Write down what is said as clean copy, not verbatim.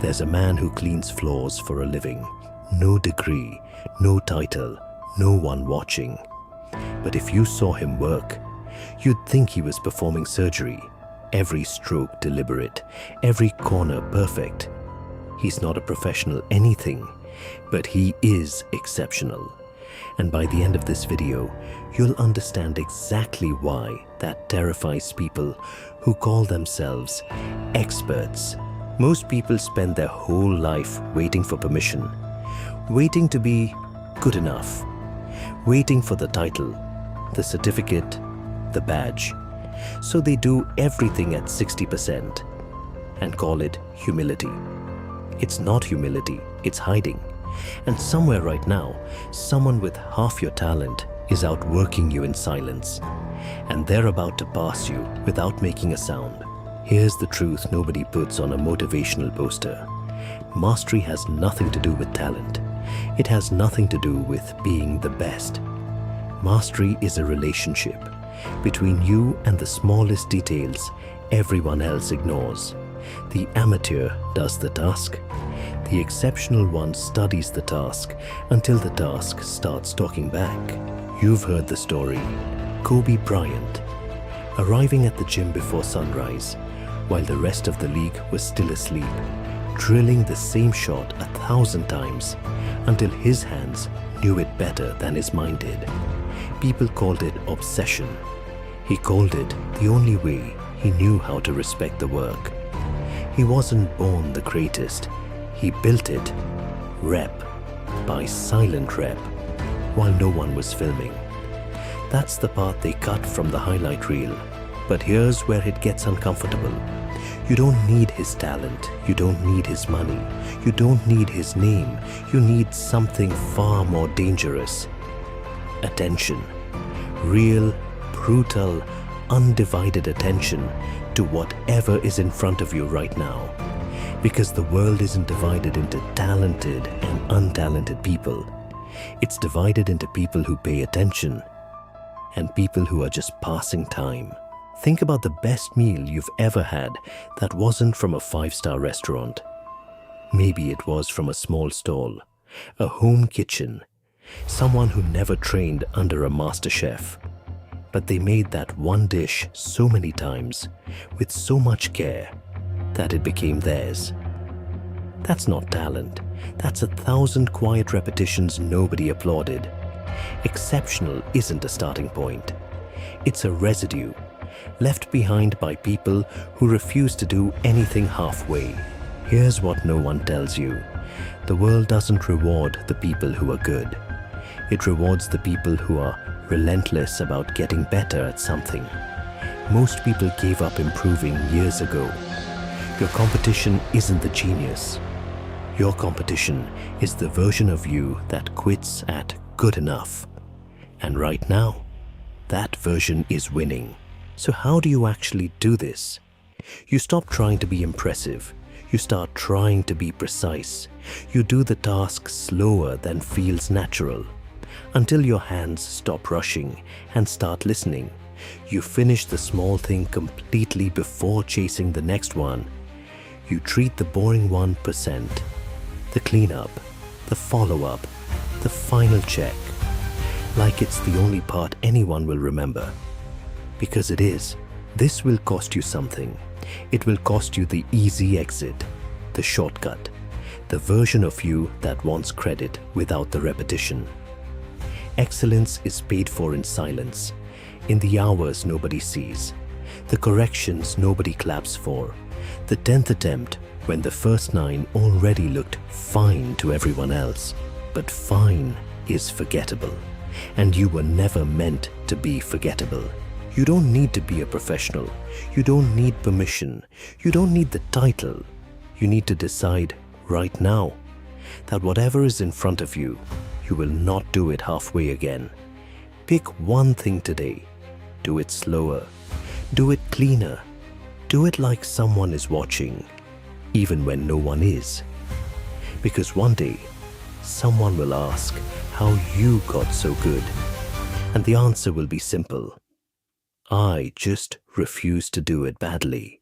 There's a man who cleans floors for a living. No degree, no title, no one watching. But if you saw him work, you'd think he was performing surgery. Every stroke deliberate, every corner perfect. He's not a professional anything, but he is exceptional. And by the end of this video, you'll understand exactly why that terrifies people who call themselves experts. Most people spend their whole life waiting for permission, waiting to be good enough, waiting for the title, the certificate, the badge. So they do everything at 60% and call it humility. It's not humility, it's hiding. And somewhere right now, someone with half your talent is outworking you in silence. And they're about to pass you without making a sound. Here's the truth nobody puts on a motivational poster. Mastery has nothing to do with talent. It has nothing to do with being the best. Mastery is a relationship between you and the smallest details everyone else ignores. The amateur does the task. The exceptional one studies the task until the task starts talking back. You've heard the story. Kobe Bryant, arriving at the gym before sunrise, while the rest of the league was still asleep, drilling the same shot 1,000 times until his hands knew it better than his mind did. People called it obsession. He called it the only way he knew how to respect the work. He wasn't born the greatest. He built it, rep by silent rep, while no one was filming. That's the part they cut from the highlight reel. But here's where it gets uncomfortable. You don't need his talent. You don't need his money. You don't need his name. You need something far more dangerous. Attention. Real, brutal, undivided attention to whatever is in front of you right now. Because the world isn't divided into talented and untalented people. It's divided into people who pay attention and people who are just passing time. Think about the best meal you've ever had that wasn't from a 5-star restaurant. Maybe it was from a small stall, a home kitchen, someone who never trained under a master chef. But they made that one dish so many times, with so much care, that it became theirs. That's not talent. That's 1,000 quiet repetitions nobody applauded. Exceptional isn't a starting point. It's a residue, left behind by people who refuse to do anything halfway. Here's what no one tells you. The world doesn't reward the people who are good. It rewards the people who are relentless about getting better at something. Most people gave up improving years ago. Your competition isn't the genius. Your competition is the version of you that quits at good enough. And right now, that version is winning. So how do you actually do this? You stop trying to be impressive. You start trying to be precise. You do the task slower than feels natural, until your hands stop rushing and start listening. You finish the small thing completely before chasing the next one. You treat the boring 1%, the cleanup, the follow-up, the final check, like it's the only part anyone will remember. Because it is. This will cost you something. It will cost you the easy exit, the shortcut, the version of you that wants credit without the repetition. Excellence is paid for in silence, in the hours nobody sees, the corrections nobody claps for, the 10th attempt when the first 9 already looked fine to everyone else. But fine is forgettable, and you were never meant to be forgettable. You don't need to be a professional. You don't need permission. You don't need the title. You need to decide right now that whatever is in front of you, you will not do it halfway again. Pick one thing today. Do it slower. Do it cleaner. Do it like someone is watching, even when no one is. Because one day, someone will ask how you got so good. And the answer will be simple. I just refuse to do it badly.